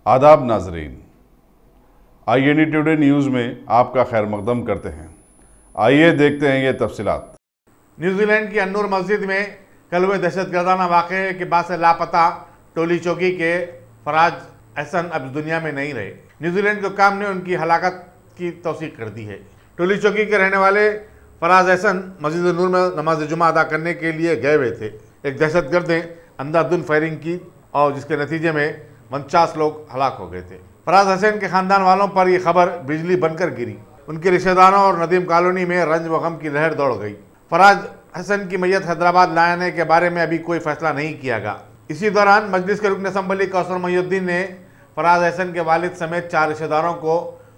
आदाब नाजरीन, INE today news में आपका खैर मकदम करते हैं। आइए देखते हैं ये तफसीलात। न्यूजीलैंड की अन्नूर मस्जिद में कल हुए दहशतगर्दाना वाक़े के बाद से लापता टोली चौकी के फराज एहसन अब दुनिया में नहीं रहे। न्यूजीलैंड के हुक्काम ने उनकी हलाकत की तौसीक कर दी है। टोली चौकी के रहने वाले फराज एहसन मस्जिद नूर में नमाज जुमा अदा करने के लिए गए हुए थे। एक दहशतगर्द ने अंधाधुंध फायरिंग की और जिसके नतीजे में 49 लोग हलाक हो गए थे। फराज हसन के ख़ानदान वालों पर यह खबर बिजली बनकर गिरी। उनके रिश्तेदारों और नदीम कॉलोनी में रंज व गम की लहर दौड़ गई। फराज हसन की मैयत हैदराबाद लाने के बारे में अभी कोई फैसला नहीं किया गया। इसी दौरान मजलिस के रुकन असम्बली कौसर मोहिउद्दीन ने फराज हसन के वालिद समेत 4 रिश्तेदारों को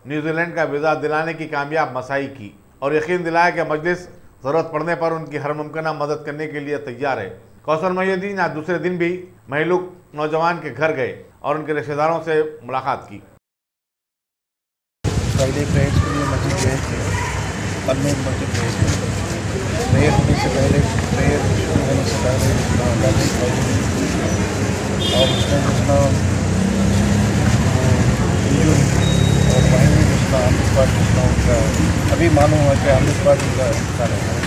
न्यूजीलैंड का वीज़ा दिलाने की कामयाब मसाई की और यकीन दिलाया कि मजलिस ज़रूरत पड़ने पर उनकी हर मुमकिन मदद करने के लिए तैयार है। कौसर मोहिउद्दीन आज दूसरे दिन भी महलूक नौजवान के घर गए और उनके रिश्तेदारों से मुलाकात की। फ्राइडे प्रेयर्स के लिए मस्जिद गए थे, अन्नूर मस्जिद गए थे। प्रेयर होने से पहले प्रेयर शुरू होने से पहले और उसमें जितना और वहीं भी जितना अमृत पार्टी जितना उनका अभी मालूम हुआ कि अमृत पार्टी का हिस्सा नहीं है,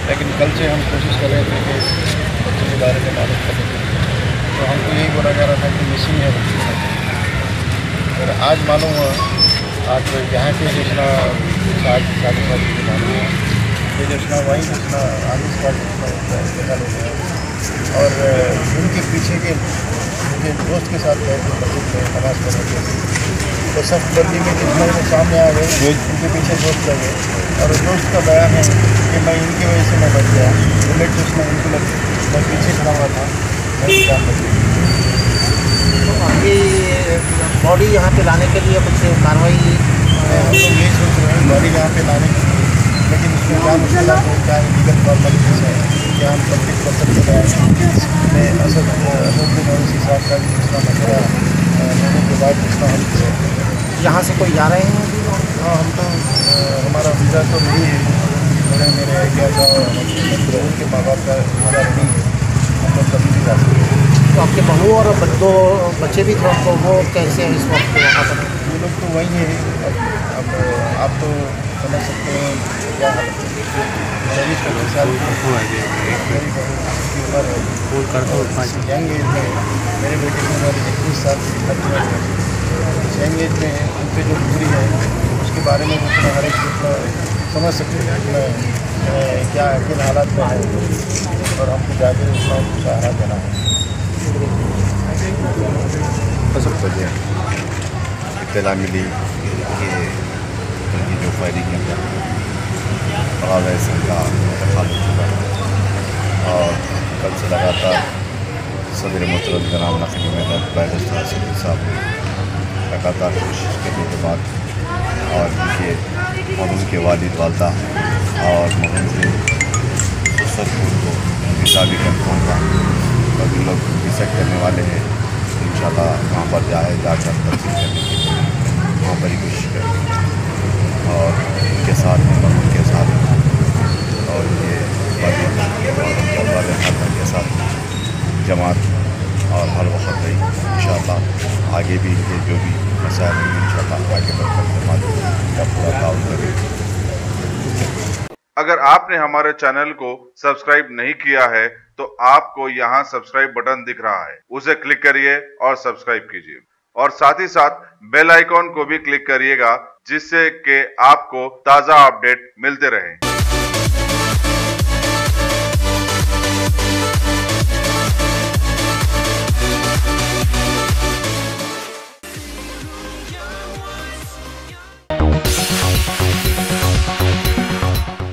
लेकिन कल से हम कोशिश कर रहे थे कि बच्चे के बारे में मालूम करने के लिए, तो हमको यही बोला जा रहा था कि मिसिंग है बच्चे। और आज मालूम हुआ, आज यहाँ के जितना साढ़े की मालूम हुआ कि जितना वहीं जितना आमिर पार्टी जितना इंतकाल हो गया। और उनके पीछे के मुझे दोस्त के साथ गए थे मस्जिद में नमाज़ पढ़ने के लिए, तो सब गली में जितना वो सामने आ गए, उनके पीछे दोस्त लग गए। और दोस्त का बयान है कि मैं इनकी वजह से मैं बच गया, बुलेट जिसमें उनको मैं पीछे खड़ा हुआ था, मैं जान बच गई। अभी बॉडी यहाँ पे लाने के लिए कुछ कार्रवाई हम लोग यही सोच रहे हैं बॉडी यहाँ पे लाने के लिए, लेकिन इसमें क्या मुश्किल है, क्या लीगल फॉर्मेलिटीज़ है, क्या हम कंप्लीट कर सकते हैं। मैं असदुद्दीन ओवैसी साहब का भी जितना मशवरा लेने के बाद जितना हम यहाँ से कोई जा रहे हैं? हाँ, हम तो हमारा वीज़ा तो रेडी है, मेरे आइडिया का और उनके माँ बाप का वीज़ा रेडी है, हम लोग कभी भी जा सकते हैं। तो आपके बहू और 2 बच्चे भी थे, तो वो कैसे हैं इस वक्त वहाँ पर? ये लोग तो वही है। अब आप तो समझ सकते हैं क्या हालत है। 24-25 साल की मेरी बहू की उम्र है, यंग एज में मेरे बेटे की उम्र 21 साल की यंग एज में है। उन पर जो गुजरी है उसके बारे में जितना हर एक समझ सकते हैं क्या किन हालात में है, और हमको जाकर उसका उनको सहारा देना है। इत्तला मिली कि उनकी जो फायरिंग है फराज एहसन का इंतकाल हो चुका है और कल से लगातार सदर मोहतरम जनाब नकली महमूद साहब लगातार कोशिश करने के बाद और उनके वालिद वालदा और मरहूम के सरपुर को वीज़ा भी कंफर्म हुआ और भी लोग विजिट करने वाले हैं। इंशाल्लाह वहाँ पर जाकर तब्दील करने के लिए वहाँ पर ही कोशिश करेंगे और उनके साथ उनके साथ और ये के साथ जमात और हर वक्त रही। इंशाल्लाह आगे भी ये जो भी मसाइल हैं इंशाल्लाह आगे बढ़कर जमात का पूरा ताउन करेंगे। अगर आपने हमारे चैनल को सब्सक्राइब नहीं किया है तो आपको यहाँ सब्सक्राइब बटन दिख रहा है, उसे क्लिक करिए और सब्सक्राइब कीजिए और साथ ही साथ बेल आइकॉन को भी क्लिक करिएगा जिससे कि आपको ताज़ा अपडेट मिलते रहें।